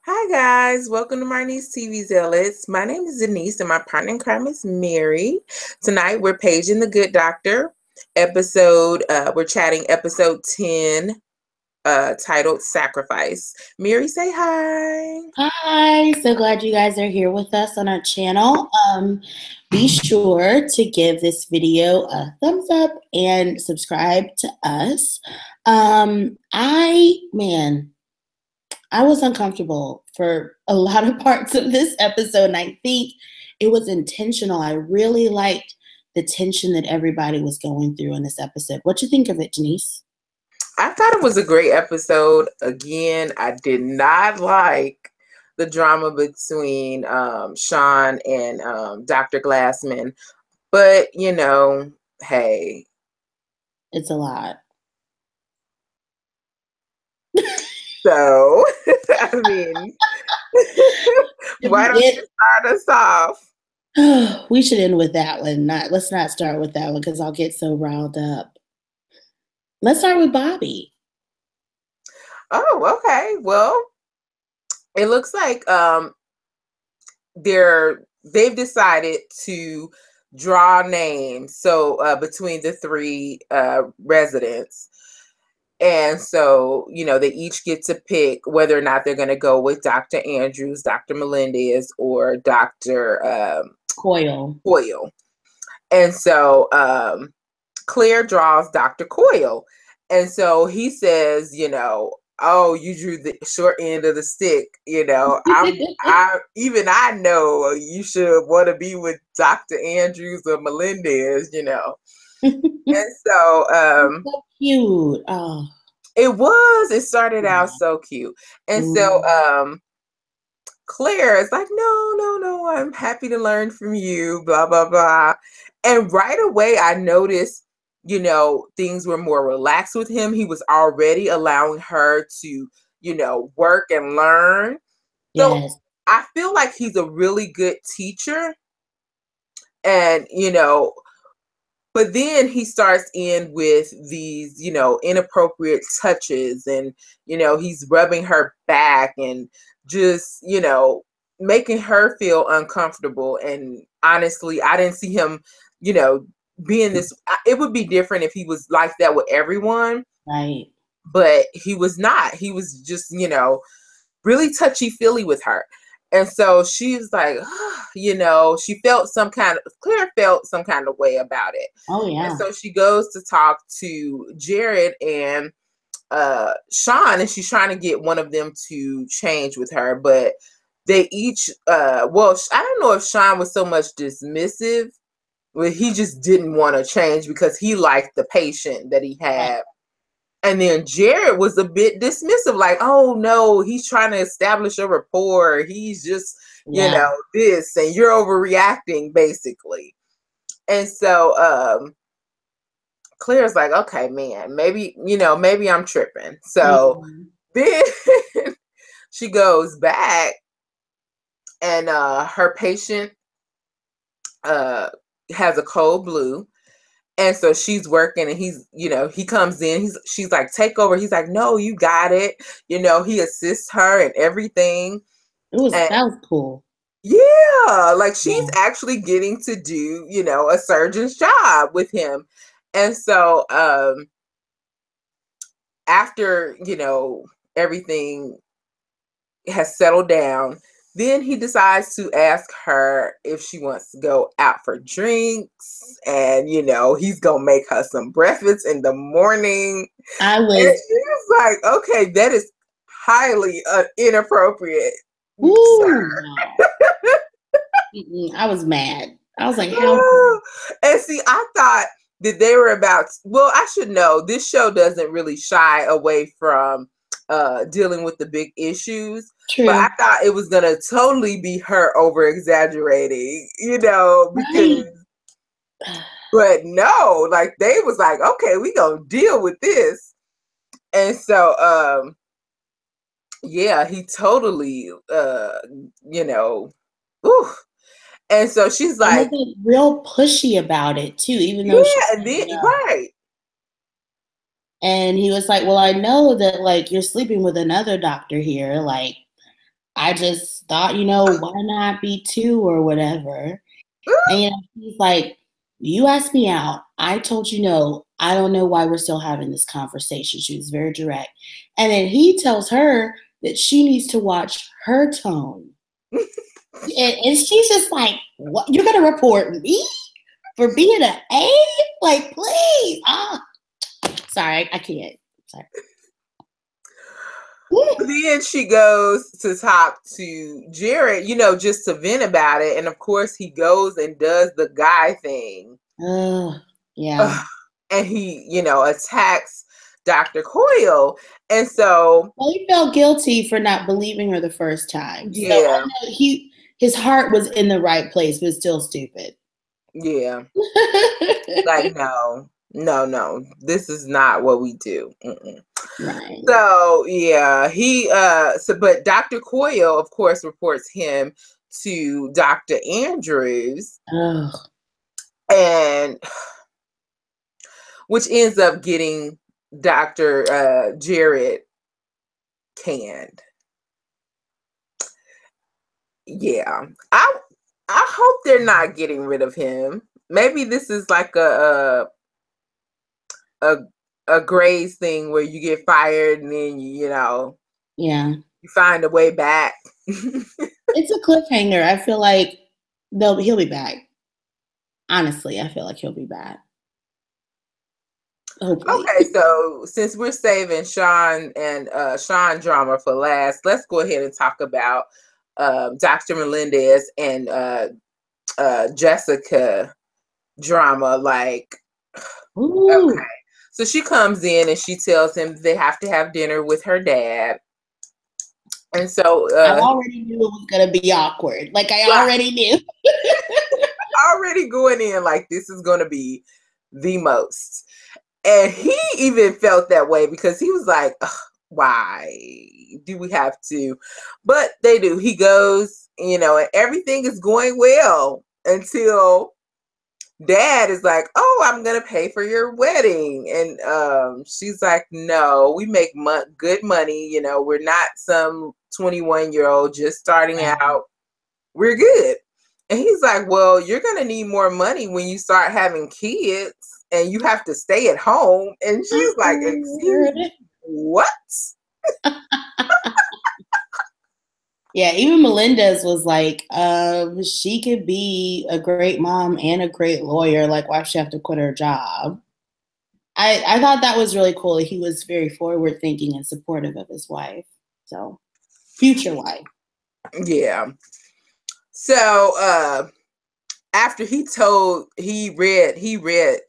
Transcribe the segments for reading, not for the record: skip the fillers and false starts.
Hi guys, welcome to Marnie's TV Zealots. My name is Denise and my partner in crime is Mary. Tonight we're paging the Good Doctor episode. We're chatting episode 10, titled Sacrifice. Mary, say hi. Hi, so glad you guys are here with us on our channel. Be sure to give this video a thumbs up and subscribe to us. I was uncomfortable for a lot of parts of this episode, and I think it was intentional. I really liked the tension that everybody was going through in this episode. What you think of it, Denise? I thought it was a great episode. Again, I did not like the drama between Sean and Dr. Glassman, but hey. It's a lot. So, I mean, why don't you start us off? We should end with that one. Let's not start with that one because I'll get so riled up. Let's start with Bobby. Oh, okay. Well, it looks like they've decided to draw names. So between the three residents. And so, they each get to pick whether or not they're going to go with Dr. Andrews, Dr. Melendez, or Dr. Coyle. And so Claire draws Dr. Coyle. And so he says, oh, you drew the short end of the stick. I know you should want to be with Dr. Andrews or Melendez, And so so cute. Oh. It started out so cute. And so Claire is like, no, I'm happy to learn from you, blah, blah, blah. And right away I noticed, things were more relaxed with him. He was already allowing her to, work and learn. Yes. So I feel like he's a really good teacher. And, but then he starts in with these, inappropriate touches and, he's rubbing her back and just, making her feel uncomfortable. And honestly, I didn't see him, being this. It would be different if he was like that with everyone. Right. But he was not. He was just, really touchy-feely with her. And so she's like, Claire felt some kind of way about it. Oh, yeah. And so she goes to talk to Jared and Sean, and she's trying to get one of them to change with her, but they each, I don't know if Sean was so much dismissive, but he just didn't want to change because he liked the patient that he had. Right. And then Jared was a bit dismissive, like, oh no, he's trying to establish a rapport. He's just, this, and you're overreacting, basically. And so Claire's like, okay, man, maybe I'm tripping. So then she goes back and her patient has a cold blue. And so she's working and he comes in, she's like, take over. He's like, no, you got it. He assists her and everything. That was cool. Yeah. Like she's actually getting to do, a surgeon's job with him. And so, after, everything has settled down, then he decides to ask her if she wants to go out for drinks, and he's gonna make her some breakfast in the morning. And she was like, okay, that is highly inappropriate. Ooh. I was mad. I was like, how? And see, I thought that they were I should know this show doesn't really shy away from dealing with the big issues. True. But I thought it was gonna totally be her over exaggerating, because but no, like they was like, okay, we gonna deal with this. And so he totally and so she's like real pushy about it too, even though right. And he was like, well, I know that like you're sleeping with another doctor here. Like, I just thought, why not be 2 or whatever? And he's like, you asked me out. I told you no. I don't know why we're still having this conversation. She was very direct. And then he tells her that she needs to watch her tone. And she's just like, what? You're going to report me for being an A? Like, please. Sorry, I can't. Sorry. Then she goes to talk to Jared, just to vent about it. And of course, he goes and does the guy thing. Yeah. And he, attacks Dr. Coyle. And so. Well, he felt guilty for not believing her the first time. Yeah. So I know his heart was in the right place, but still stupid. Yeah. Like, no, this is not what we do. Right. So yeah, but Dr. Coyle, of course, reports him to Dr. Andrews. Ugh. And which ends up getting Dr. Jared canned. Yeah. I hope they're not getting rid of him. Maybe this is like a grades thing where you get fired and then you find a way back. It's a cliffhanger. I feel like he'll be back. Honestly, I feel like he'll be back. Hopefully. Okay, so since we're saving Sean and Sean drama for last, let's go ahead and talk about Dr. Melendez and Jessica drama. Like, Ooh. Okay. So she comes in and she tells him they have to have dinner with her dad. And so I already knew it was going to be awkward. Like, I already knew. Already going in like this is going to be the most. And he even felt that way because he was like, why do we have to? But they do. He goes, and everything is going well until Dad is like, oh, I'm going to pay for your wedding. And she's like, no, we make good money. We're not some 21-year-old just starting out. We're good. And he's like, well, you're going to need more money when you start having kids and you have to stay at home. And she's like, excuse me, what? Yeah, even Melendez was like, she could be a great mom and a great lawyer. Like, why does she have to quit her job? I thought that was really cool. He was very forward thinking and supportive of his wife. So, future wife. Yeah. So after he read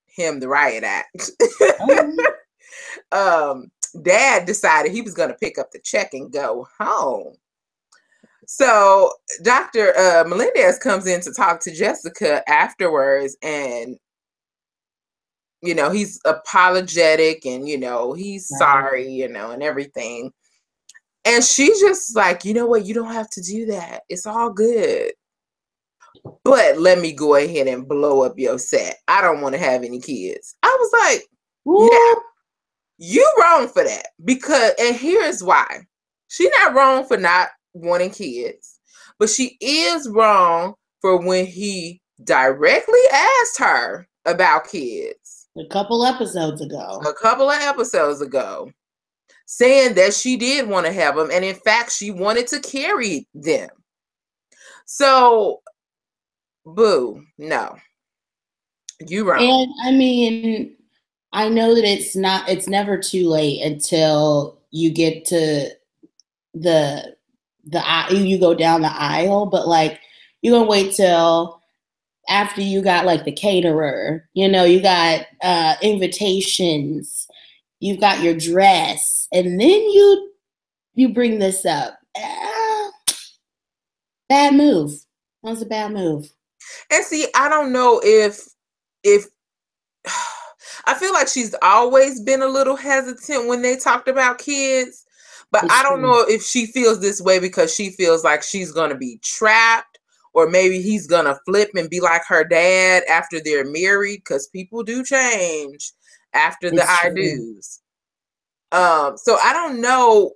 him the riot act. Dad decided he was going to pick up the check and go home. So Dr. Melendez comes in to talk to Jessica afterwards, and he's apologetic and he's sorry, and everything. And she's just like, you know what, you don't have to do that. It's all good. But let me go ahead and blow up your set. I don't want to have any kids. I was like, yeah, you wrong for that. And here's why. She's not wrong for not wanting kids, but she is wrong for when he directly asked her about kids. A couple of episodes ago. Saying that she did want to have them. And in fact, she wanted to carry them. So, boo, no. You wrong. And I mean, I know that it's never too late until you get to you go down the aisle, but like you're gonna wait till after you got like the caterer, you got invitations, you've got your dress, and then you bring this up. Bad move. That was a bad move. And see, I don't know if I feel like she's always been a little hesitant when they talked about kids, but I don't know if she feels this way because she feels like she's going to be trapped, or maybe he's going to flip and be like her dad after they're married, because people do change after the I do's. So I don't know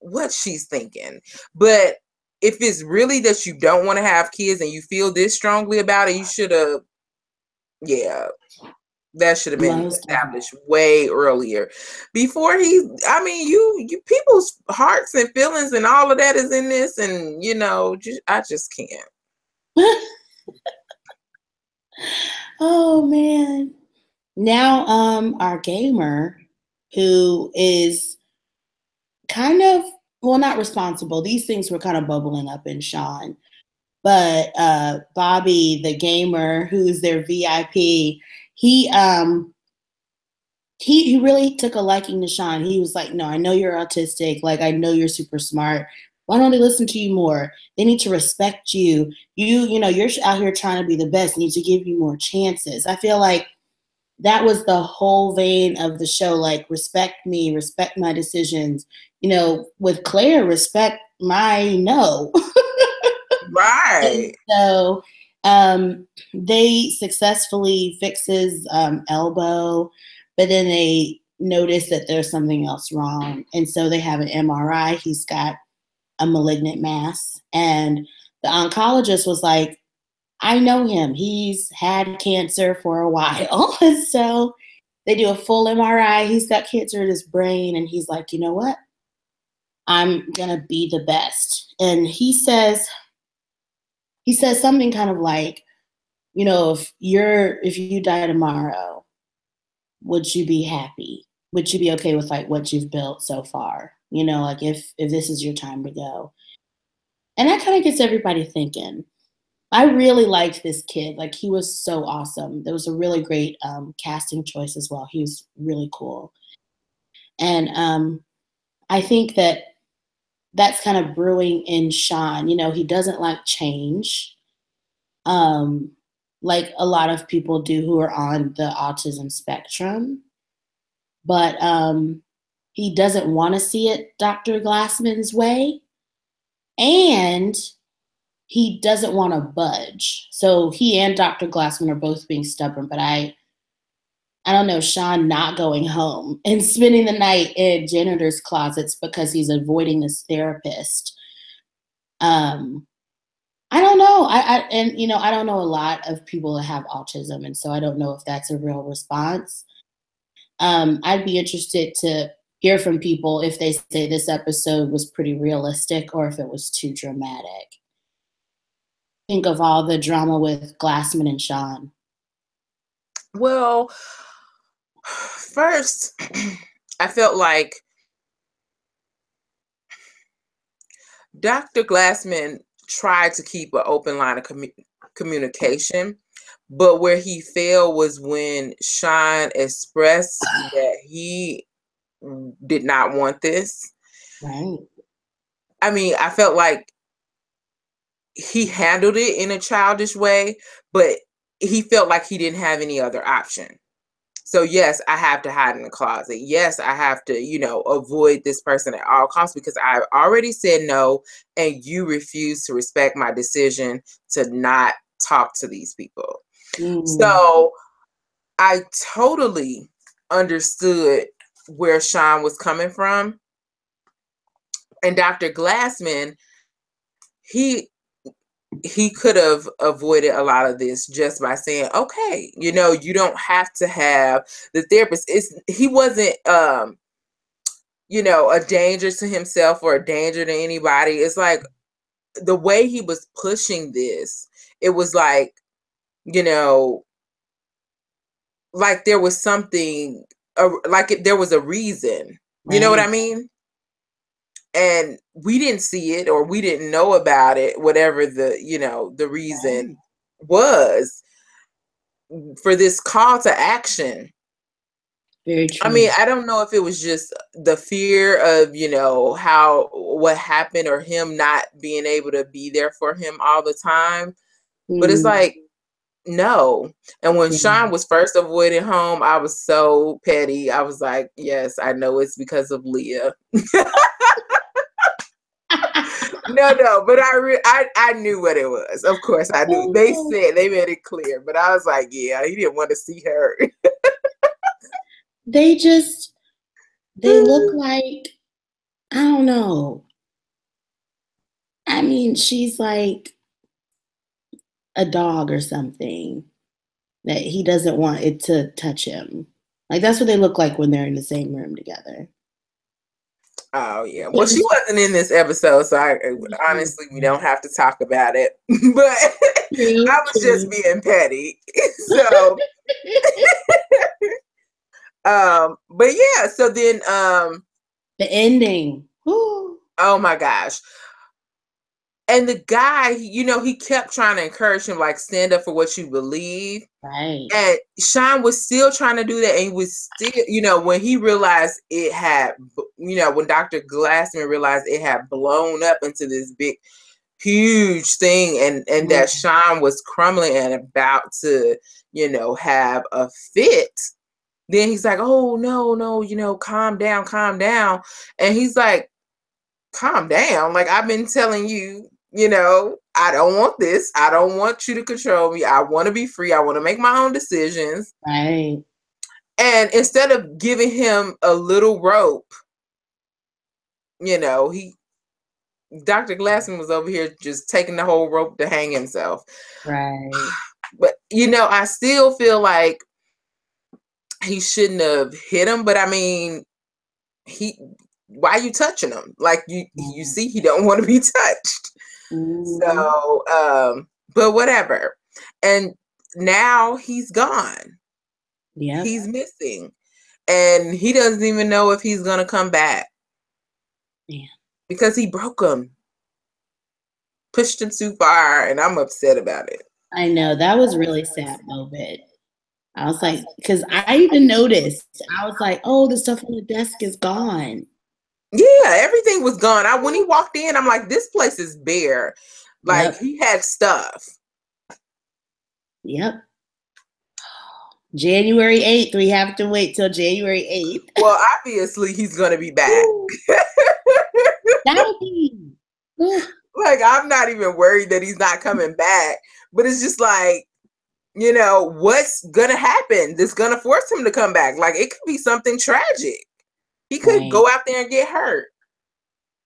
what she's thinking. But if it's really that you don't want to have kids and you feel this strongly about it, you should have, yeah, that should have been established way earlier. Before I mean, you people's hearts and feelings and all of that is in this, and you know, I just can't. Oh man. Now our gamer, who is kind of, well, not responsible. These things were kind of bubbling up in Sean. But Bobby, the gamer, who's their VIP, he really took a liking to Sean. He was like, no, I know you're autistic. Like, I know you're super smart. Why don't they listen to you more? They need to respect you. You know, you're out here trying to be the best. They need to give you more chances. I feel like that was the whole vein of the show. Like, respect me, respect my decisions. You know, with Claire, respect my no. Right. And so they successfully fix his elbow, but then they notice that there's something else wrong. And so they have an MRI. He's got a malignant mass. And the oncologist was like, I know him. He's had cancer for a while. And so they do a full MRI. He's got cancer in his brain. And he's like, you know what? I'm going to be the best. And he says something kind of like, you know, if you die tomorrow, would you be happy? Would you be okay with like what you've built so far? You know, like if this is your time to go. And that kind of gets everybody thinking. I really liked this kid. Like, he was so awesome. There was a really great casting choice as well. He was really cool. And I think that's kind of brewing in Sean. You know, he doesn't like change, like a lot of people do who are on the autism spectrum. But he doesn't want to see it Dr. Glassman's way. And he doesn't want to budge. So he and Dr. Glassman are both being stubborn, but I don't know, Sean not going home and spending the night in janitor's closets because he's avoiding this therapist. I don't know. And you know, I don't know a lot of people that have autism, and so I don't know if that's a real response. I'd be interested to hear from people if they say this episode was pretty realistic or if it was too dramatic. Think of all the drama with Glassman and Sean. Well, first, I felt like Dr. Glassman tried to keep an open line of communication, but where he failed was when Sean expressed that he did not want this. Right. I mean, I felt like he handled it in a childish way, but he felt like he didn't have any other option. So yes, I have to hide in the closet. Yes, I have to, you know, avoid this person at all costs because I've already said no and you refuse to respect my decision to not talk to these people. So I totally understood where Sean was coming from. And Dr. Glassman, he could have avoided a lot of this just by saying, okay, you know, you don't have to have the therapist. He wasn't, you know, a danger to himself or a danger to anybody. It's like the way he was pushing this, it was like, you know, like there was something, there was a reason, you know what I mean? And we didn't see it or we didn't know about it, whatever the, you know, the reason was for this call to action. Very true. I mean, I don't know if it was just the fear of, you know, what happened or him not being able to be there for him all the time. But it's like, no. And when Sean was first avoiding home, I was so petty. I was like, yes, I know it's because of Leah. No, but I knew what it was. Of course I knew. They made it clear, but I was like, yeah, he didn't want to see her. They look like I don't know. I mean, she's like a dog or something that he doesn't want it to touch him. Like that's what they look like when they're in the same room together. Oh yeah. Well, she wasn't in this episode, so honestly we don't have to talk about it. But True, I was just being petty. So but yeah, so then the ending. Woo. oh my gosh. And the guy, you know, he kept trying to encourage him, like, stand up for what you believe. Right. And Sean was still trying to do that. And he was still, you know, when he realized it had, you know, when Dr. Glassman realized it had blown up into this big, huge thing, and that Sean was crumbling and about to, you know, have a fit, then he's like, oh, no, you know, calm down. And he's like, calm down. Like, I've been telling you, you know, I don't want this. I don't want you to control me. I want to be free. I want to make my own decisions. Right. And instead of giving him a little rope, you know, Dr. Glassman was over here just taking the whole rope to hang himself. Right. But, you know, I still feel like he shouldn't have hit him. But I mean, why are you touching him? Like you see, he don't want to be touched. So, but whatever. And now he's gone. Yeah. He's missing. And he doesn't even know if he's going to come back. Yeah. Because he broke him. Pushed him too far. And I'm upset about it. I know. That was really sad moment. I was like, because I even noticed. I was like, oh, the stuff on the desk is gone. Yeah, everything was gone. When he walked in, I'm like, this place is bare. Like, he had stuff. Yep. January 8th. We have to wait till January 8th. Well, obviously, he's going to be back. That'll be. Like, I'm not even worried that he's not coming back. But it's just like, you know, what's going to happen that's going to force him to come back? Like, it could be something tragic. He could go out there and get hurt.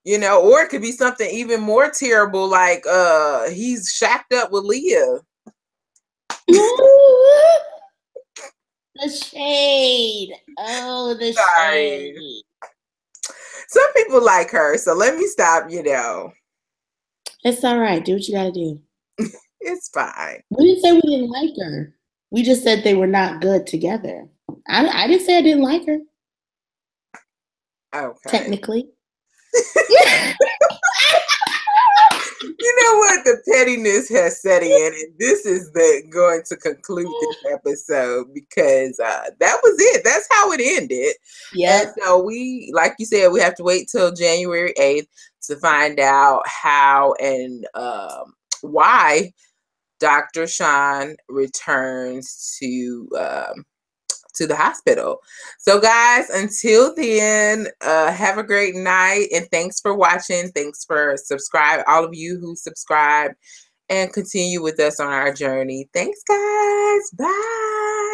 You know, or it could be something even more terrible, like he's shacked up with Leah. The shade. Oh, the shade. Some people like her, so let me stop, you know. It's all right. Do what you got to do. It's fine. We didn't say we didn't like her. We just said they were not good together. I didn't say I didn't like her. Okay. Technically. You know what? The pettiness has set in, and this is going to conclude this episode because that was it. That's how it ended. Yeah. So we, like you said, we have to wait till January 8th to find out how and why Dr. Sean returns to the hospital. So guys, until then, have a great night, and thanks for watching. Thanks for subscribing, all of you who subscribe and continue with us on our journey. Thanks guys. Bye.